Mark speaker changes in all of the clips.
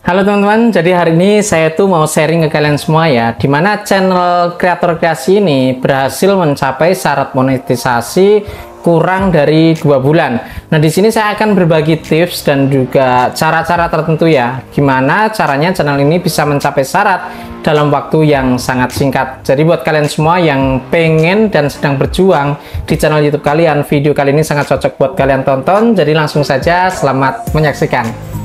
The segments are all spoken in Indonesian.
Speaker 1: Halo teman-teman, jadi hari ini saya tuh mau sharing ke kalian semua ya, dimana channel kreator kreasi ini berhasil mencapai syarat monetisasi kurang dari 2 bulan. Nah, di sini saya akan berbagi tips dan juga cara-cara tertentu ya, gimana caranya channel ini bisa mencapai syarat dalam waktu yang sangat singkat. Jadi buat kalian semua yang pengen dan sedang berjuang di channel YouTube kalian, video kali ini sangat cocok buat kalian tonton. Jadi langsung saja, selamat menyaksikan.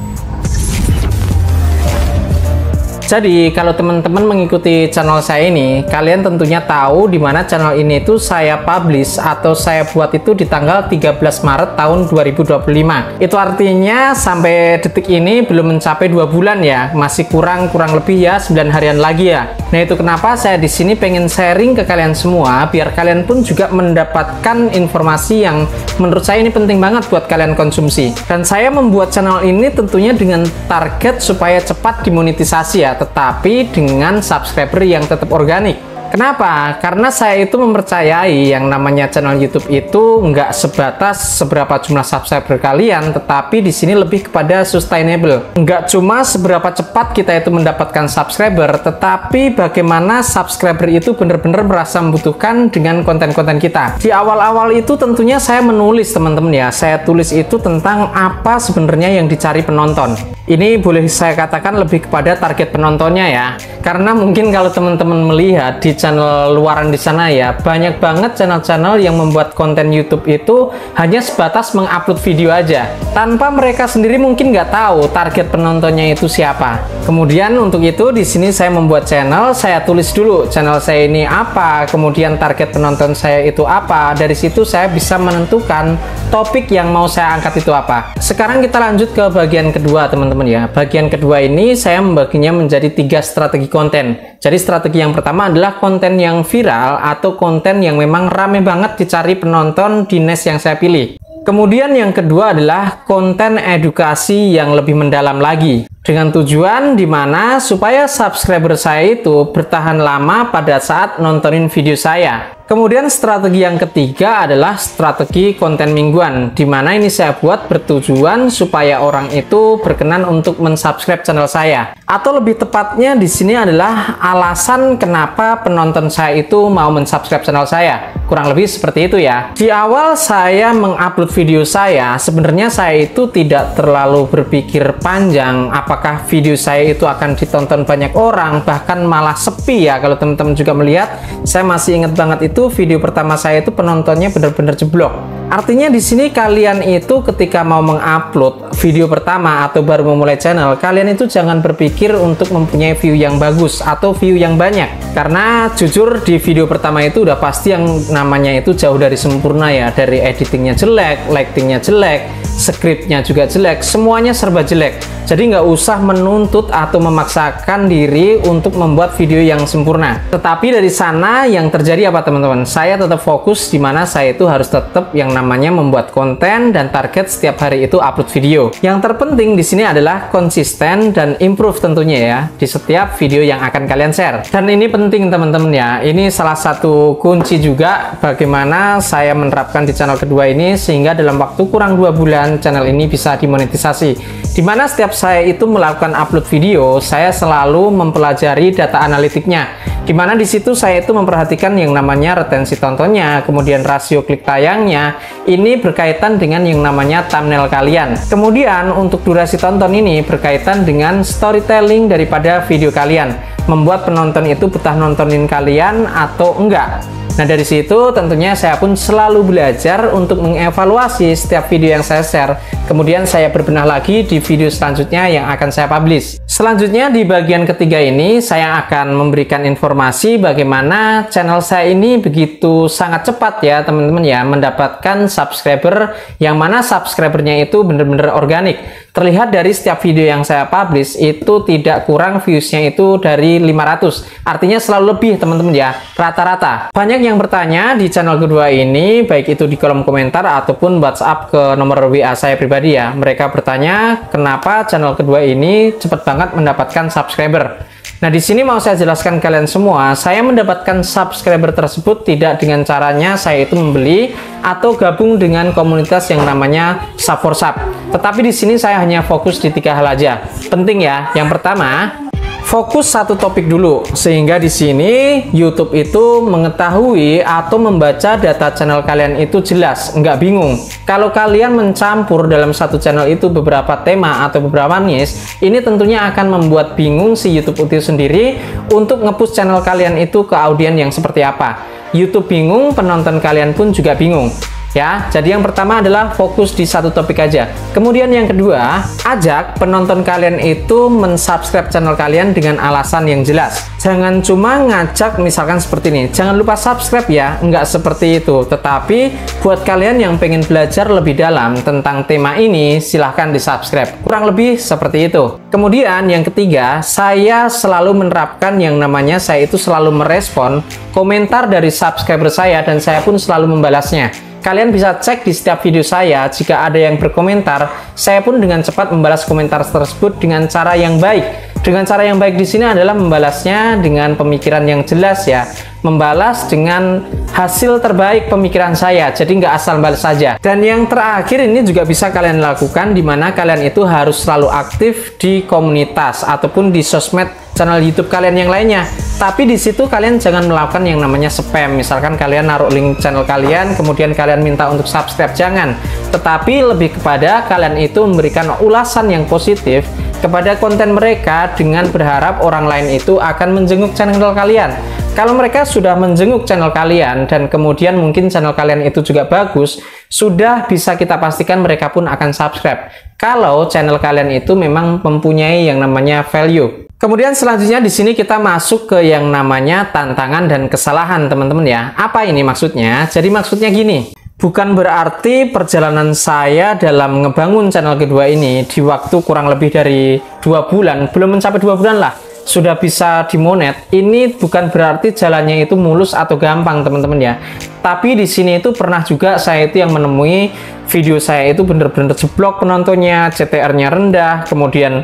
Speaker 1: Jadi kalau teman-teman mengikuti channel saya ini, kalian tentunya tahu di mana channel ini itu saya publish atau saya buat itu di tanggal 13 Maret tahun 2025. Itu artinya sampai detik ini belum mencapai 2 bulan ya, masih kurang lebih ya 9 harian lagi ya. Nah, itu kenapa saya di sini pengen sharing ke kalian semua biar kalian pun juga mendapatkan informasi yang menurut saya ini penting banget buat kalian konsumsi. Dan saya membuat channel ini tentunya dengan target supaya cepat dimonetisasi ya, tetapi dengan subscriber yang tetap organik. Kenapa? Karena saya itu mempercayai yang namanya channel YouTube itu nggak sebatas seberapa jumlah subscriber kalian, tetapi di sini lebih kepada sustainable. Nggak cuma seberapa cepat kita itu mendapatkan subscriber, tetapi bagaimana subscriber itu benar-benar merasa membutuhkan dengan konten-konten kita. Di awal-awal itu tentunya saya menulis teman-teman ya, saya tulis itu tentang apa sebenarnya yang dicari penonton. Ini boleh saya katakan lebih kepada target penontonnya ya, karena mungkin kalau teman-teman melihat di channel luaran di sana ya, banyak banget channel-channel yang membuat konten YouTube itu hanya sebatas mengupload video aja, tanpa mereka sendiri mungkin nggak tahu target penontonnya itu siapa. Kemudian untuk itu di sini saya membuat channel, saya tulis dulu channel saya ini apa, kemudian target penonton saya itu apa. Dari situ saya bisa menentukan topik yang mau saya angkat itu apa. Sekarang kita lanjut ke bagian kedua teman-teman ya. Bagian kedua ini saya membaginya menjadi 3 strategi konten. Jadi strategi yang pertama adalah konten yang viral atau konten yang memang rame banget dicari penonton di niche yang saya pilih. Kemudian yang kedua adalah konten edukasi yang lebih mendalam lagi, dengan tujuan dimana supaya subscriber saya itu bertahan lama pada saat nontonin video saya. Kemudian strategi yang ketiga adalah strategi konten mingguan, dimana ini saya buat bertujuan supaya orang itu berkenan untuk mensubscribe channel saya. Atau lebih tepatnya di sini adalah alasan kenapa penonton saya itu mau mensubscribe channel saya. Kurang lebih seperti itu ya. Di awal saya mengupload video saya, sebenarnya saya itu tidak terlalu berpikir panjang apakah video saya itu akan ditonton banyak orang, bahkan malah sepi ya. Kalau teman-teman juga melihat, saya masih ingat banget itu video pertama saya itu penontonnya benar-benar jeblok. Artinya di sini kalian itu ketika mau mengupload video pertama atau baru memulai channel, kalian itu jangan berpikir untuk mempunyai view yang bagus atau view yang banyak. Karena jujur di video pertama itu udah pasti yang namanya itu jauh dari sempurna ya. Dari editingnya jelek, lightingnya jelek, skripnya juga jelek, semuanya serba jelek. Jadi nggak usah menuntut atau memaksakan diri untuk membuat video yang sempurna. Tetapi dari sana yang terjadi apa teman-teman? Saya tetap fokus di mana saya itu harus tetap yang namanya membuat konten dan target setiap hari itu upload video. Yang terpenting di sini adalah konsisten dan improve tentunya ya di setiap video yang akan kalian share. Dan ini penting teman-teman ya. Ini salah satu kunci juga bagaimana saya menerapkan di channel kedua ini sehingga dalam waktu kurang 2 bulan channel ini bisa dimonetisasi. Dimana setiap saya itu melakukan upload video, saya selalu mempelajari data analitiknya. Dimana di situ saya itu memperhatikan yang namanya retensi tontonnya, kemudian rasio klik tayangnya. Ini berkaitan dengan yang namanya thumbnail kalian. Kemudian untuk durasi tonton ini berkaitan dengan storytelling daripada video kalian. Membuat penonton itu betah nontonin kalian atau enggak. Nah, dari situ tentunya saya pun selalu belajar untuk mengevaluasi setiap video yang saya share. Kemudian saya berbenah lagi di video selanjutnya yang akan saya publish. Selanjutnya di bagian ketiga ini saya akan memberikan informasi bagaimana channel saya ini begitu sangat cepat ya teman-teman ya mendapatkan subscriber, yang mana subscribernya itu benar-benar organik. Terlihat dari setiap video yang saya publish itu tidak kurang viewsnya itu dari 500. Artinya selalu lebih teman-teman ya, rata-rata. Banyak yang bertanya di channel kedua ini, baik itu di kolom komentar ataupun WhatsApp ke nomor WA saya pribadi ya. Mereka bertanya kenapa channel kedua ini cepat banget mendapatkan subscriber. Nah, di sini mau saya jelaskan kalian semua, saya mendapatkan subscriber tersebut tidak dengan caranya saya itu membeli atau gabung dengan komunitas yang namanya Sub for Sub. Tetapi di sini saya hanya fokus di 3 hal aja. Penting ya. Yang pertama, fokus satu topik dulu, sehingga di sini YouTube itu mengetahui atau membaca data channel kalian itu jelas, nggak bingung. Kalau kalian mencampur dalam satu channel itu beberapa tema atau beberapa niche, ini tentunya akan membuat bingung si YouTube itu sendiri untuk nge-push channel kalian itu ke audiens yang seperti apa. YouTube bingung, penonton kalian pun juga bingung. Ya, jadi yang pertama adalah fokus di satu topik aja. Kemudian yang kedua, ajak penonton kalian itu mensubscribe channel kalian dengan alasan yang jelas. Jangan cuma ngajak misalkan seperti ini, jangan lupa subscribe ya, nggak seperti itu. Tetapi buat kalian yang pengen belajar lebih dalam tentang tema ini, silahkan di subscribe. Kurang lebih seperti itu. Kemudian yang ketiga, saya selalu menerapkan yang namanya saya itu selalu merespon komentar dari subscriber saya dan saya pun selalu membalasnya. Kalian bisa cek di setiap video saya, jika ada yang berkomentar, saya pun dengan cepat membalas komentar tersebut dengan cara yang baik. Dengan cara yang baik di sini adalah membalasnya dengan pemikiran yang jelas ya. Membalas dengan hasil terbaik pemikiran saya, jadi nggak asal balas saja. Dan yang terakhir ini juga bisa kalian lakukan, di mana kalian itu harus selalu aktif di komunitas ataupun di sosmed channel YouTube kalian yang lainnya. Tapi di situ kalian jangan melakukan yang namanya spam. Misalkan kalian naruh link channel kalian, kemudian kalian minta untuk subscribe, jangan. Tetapi lebih kepada kalian itu memberikan ulasan yang positif kepada konten mereka dengan berharap orang lain itu akan menjenguk channel kalian. Kalau mereka sudah menjenguk channel kalian dan kemudian mungkin channel kalian itu juga bagus, sudah bisa kita pastikan mereka pun akan subscribe. Kalau channel kalian itu memang mempunyai yang namanya value. Kemudian selanjutnya di sini kita masuk ke yang namanya tantangan dan kesalahan, teman-teman ya. Apa ini maksudnya? Jadi maksudnya gini. Bukan berarti perjalanan saya dalam ngebangun channel kedua ini di waktu kurang lebih dari 2 bulan, belum mencapai 2 bulan lah, sudah bisa dimonet. Ini bukan berarti jalannya itu mulus atau gampang, teman-teman ya. Tapi di sini itu pernah juga saya itu yang menemui video saya itu bener-bener jeblok penontonnya, CTR-nya rendah, kemudian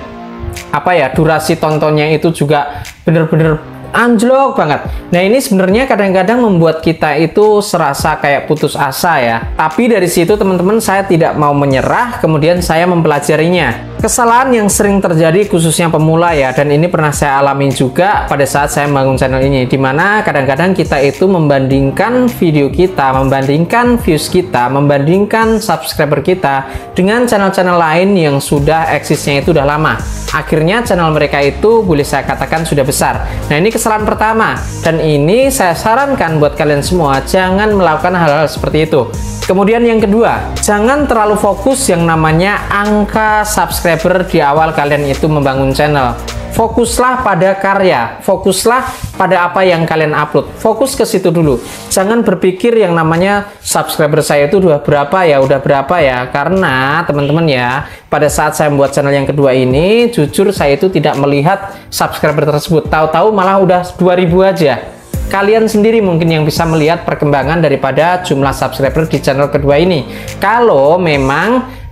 Speaker 1: apa ya, durasi tontonnya itu juga bener-bener anjlok banget. Nah, ini sebenarnya kadang-kadang membuat kita itu serasa kayak putus asa ya. Tapi dari situ teman-teman, saya tidak mau menyerah, kemudian saya mempelajarinya. Kesalahan yang sering terjadi khususnya pemula ya, dan ini pernah saya alami juga pada saat saya membangun channel ini, dimana kadang-kadang kita itu membandingkan video kita, membandingkan views kita, membandingkan subscriber kita dengan channel-channel lain yang sudah eksisnya itu udah lama. Akhirnya channel mereka itu boleh saya katakan sudah besar. Nah, ini kesalahan pertama, dan ini saya sarankan buat kalian semua, jangan melakukan hal-hal seperti itu. Kemudian yang kedua, jangan terlalu fokus yang namanya angka subscriber di awal kalian itu membangun channel. Fokuslah pada karya, fokuslah pada apa yang kalian upload, fokus ke situ dulu. Jangan berpikir yang namanya subscriber saya itu udah berapa ya, karena teman-teman ya, pada saat saya membuat channel yang kedua ini, jujur saya itu tidak melihat subscriber tersebut, tahu-tahu malah udah 2000 aja. Kalian sendiri mungkin yang bisa melihat perkembangan daripada jumlah subscriber di channel kedua ini. Kalau memang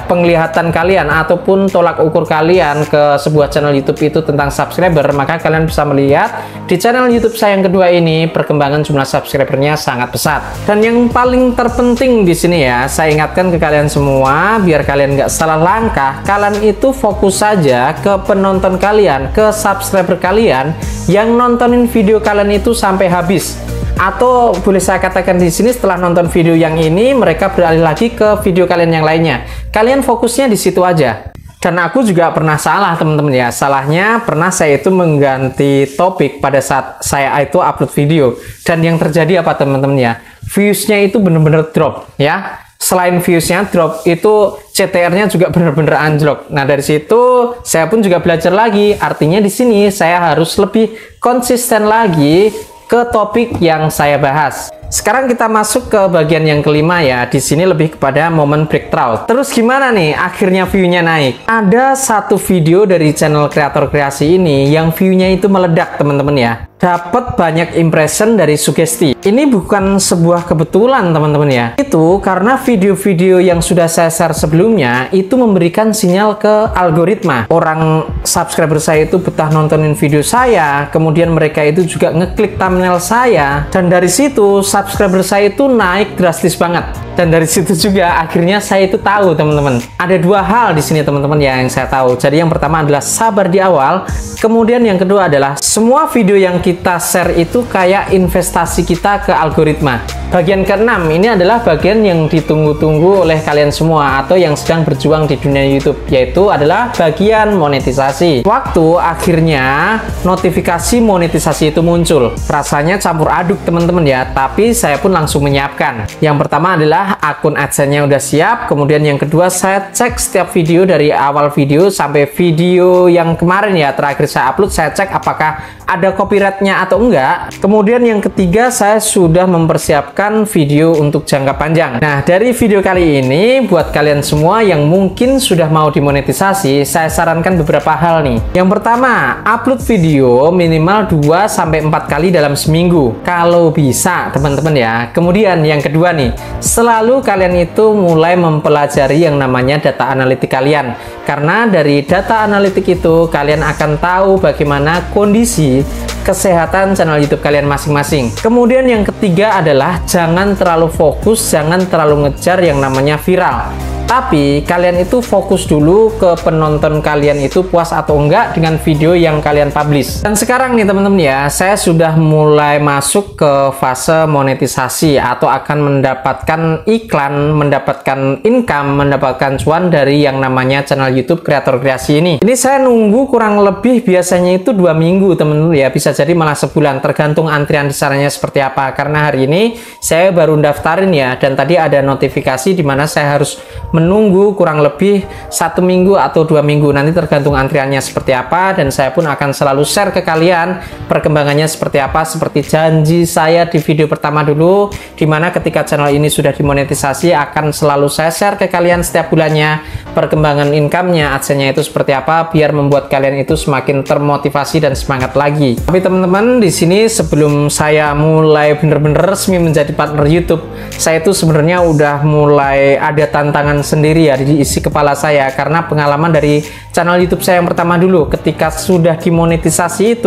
Speaker 1: penglihatan kalian ataupun tolak ukur kalian ke sebuah channel YouTube itu tentang subscriber, maka kalian bisa melihat di channel YouTube saya yang kedua ini perkembangan jumlah subscribernya sangat pesat. Dan yang paling terpenting di sini ya, saya ingatkan ke kalian semua biar kalian nggak salah langkah, kalian itu fokus saja ke penonton kalian, ke subscriber kalian yang nontonin video kalian itu sampai habis. Atau boleh saya katakan di sini, setelah nonton video yang ini mereka beralih lagi ke video kalian yang lainnya. Kalian fokusnya di situ aja. Dan aku juga pernah salah, teman-teman ya. Salahnya pernah saya itu mengganti topik pada saat saya itu upload video, dan yang terjadi apa teman-teman ya, viewsnya itu bener-bener drop ya. Selain viewsnya drop, itu CTR-nya juga bener-bener anjlok. Nah, dari situ saya pun juga belajar lagi. Artinya di sini saya harus lebih konsisten lagi ke topik yang saya bahas. Sekarang kita masuk ke bagian yang kelima ya. Di sini lebih kepada momen breakthrough. Terus gimana nih akhirnya view-nya naik? Ada satu video dari channel kreator kreasi ini yang view-nya itu meledak teman-teman ya. Dapat banyak impression dari sugesti. Ini bukan sebuah kebetulan teman-teman ya. Itu karena video-video yang sudah saya share sebelumnya itu memberikan sinyal ke algoritma. Orang subscriber saya itu betah nontonin video saya, kemudian mereka itu juga ngeklik thumbnail saya, dan dari situ subscriber saya itu naik drastis banget. Dan dari situ juga akhirnya saya itu tahu teman-teman. Ada dua hal di sini teman-teman yang saya tahu. Jadi yang pertama adalah sabar di awal, kemudian yang kedua adalah semua video yang kita share itu kayak investasi kita ke algoritma. Bagian keenam ini adalah bagian yang ditunggu-tunggu oleh kalian semua atau yang sedang berjuang di dunia YouTube, yaitu adalah bagian monetisasi. Waktu akhirnya notifikasi monetisasi itu muncul, rasanya campur aduk teman-teman ya, tapi saya pun langsung menyiapkan. Yang pertama adalah akun AdSense-nya udah siap, kemudian yang kedua saya cek setiap video dari awal video sampai video yang kemarin ya terakhir saya upload, saya cek apakah ada copyright-nya atau enggak. Kemudian yang ketiga saya sudah mempersiapkan video untuk jangka panjang. Nah, dari video kali ini buat kalian semua yang mungkin sudah mau dimonetisasi, saya sarankan beberapa hal nih. Yang pertama, upload video minimal 2-4 kali dalam seminggu kalau bisa teman-teman ya. Kemudian yang kedua nih, selalu kalian itu mulai mempelajari yang namanya data analitik kalian, karena dari data analitik itu kalian akan tahu bagaimana kondisi kesehatan channel YouTube kalian masing-masing. Kemudian yang ketiga adalah jangan terlalu fokus, jangan terlalu ngejar yang namanya viral. Tapi kalian itu fokus dulu ke penonton kalian itu puas atau enggak dengan video yang kalian publish. Dan sekarang nih teman-teman ya, saya sudah mulai masuk ke fase monetisasi atau akan mendapatkan iklan, mendapatkan income, mendapatkan cuan dari yang namanya channel YouTube kreator kreasi ini. Ini saya nunggu kurang lebih biasanya itu 2 minggu teman-teman ya, bisa jadi malah sebulan tergantung antrian di sananya seperti apa. Karena hari ini saya baru daftarin ya, dan tadi ada notifikasi di mana saya harus menunggu kurang lebih 1 minggu atau 2 minggu, nanti tergantung antriannya seperti apa, dan saya pun akan selalu share ke kalian perkembangannya seperti apa, seperti janji saya di video pertama dulu, dimana ketika channel ini sudah dimonetisasi akan selalu saya share ke kalian setiap bulannya perkembangan income-nya, AdSense-nya itu seperti apa, biar membuat kalian itu semakin termotivasi dan semangat lagi. Tapi teman-teman di sini sebelum saya mulai bener-bener resmi menjadi partner YouTube, saya itu sebenarnya udah mulai ada tantangan sendiri ya di isi kepala saya, karena pengalaman dari channel YouTube saya yang pertama dulu ketika sudah dimonetisasi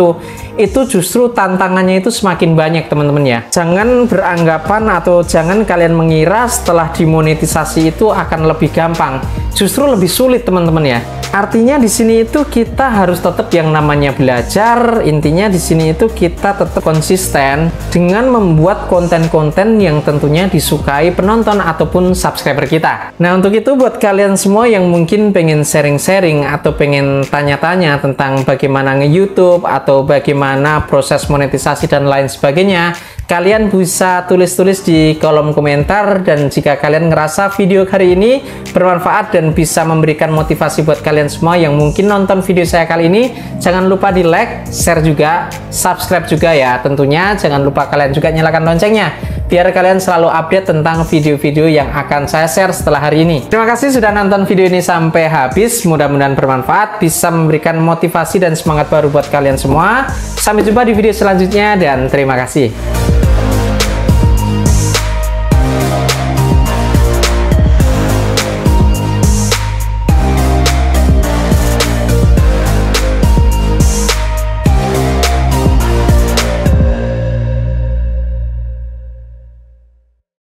Speaker 1: itu justru tantangannya itu semakin banyak teman-teman ya. Jangan beranggapan atau jangan kalian mengira setelah dimonetisasi itu akan lebih gampang, justru lebih sulit teman-teman ya. Artinya di sini itu kita harus tetap yang namanya belajar. Intinya di sini itu kita tetap konsisten dengan membuat konten-konten yang tentunya disukai penonton ataupun subscriber kita. Nah, untuk itu buat kalian semua yang mungkin pengen sharing-sharing atau pengen tanya-tanya tentang bagaimana nge-YouTube atau bagaimana proses monetisasi dan lain sebagainya, kalian bisa tulis-tulis di kolom komentar. Dan jika kalian ngerasa video hari ini bermanfaat dan bisa memberikan motivasi buat kalian semua yang mungkin nonton video saya kali ini, jangan lupa di like, share juga, subscribe juga ya tentunya. Jangan lupa kalian juga nyalakan loncengnya biar kalian selalu update tentang video-video yang akan saya share setelah hari ini. Terima kasih sudah nonton video ini sampai habis, mudah-mudahan bermanfaat, bisa memberikan motivasi dan semangat baru buat kalian semua. Sampai jumpa di video selanjutnya dan terima kasih.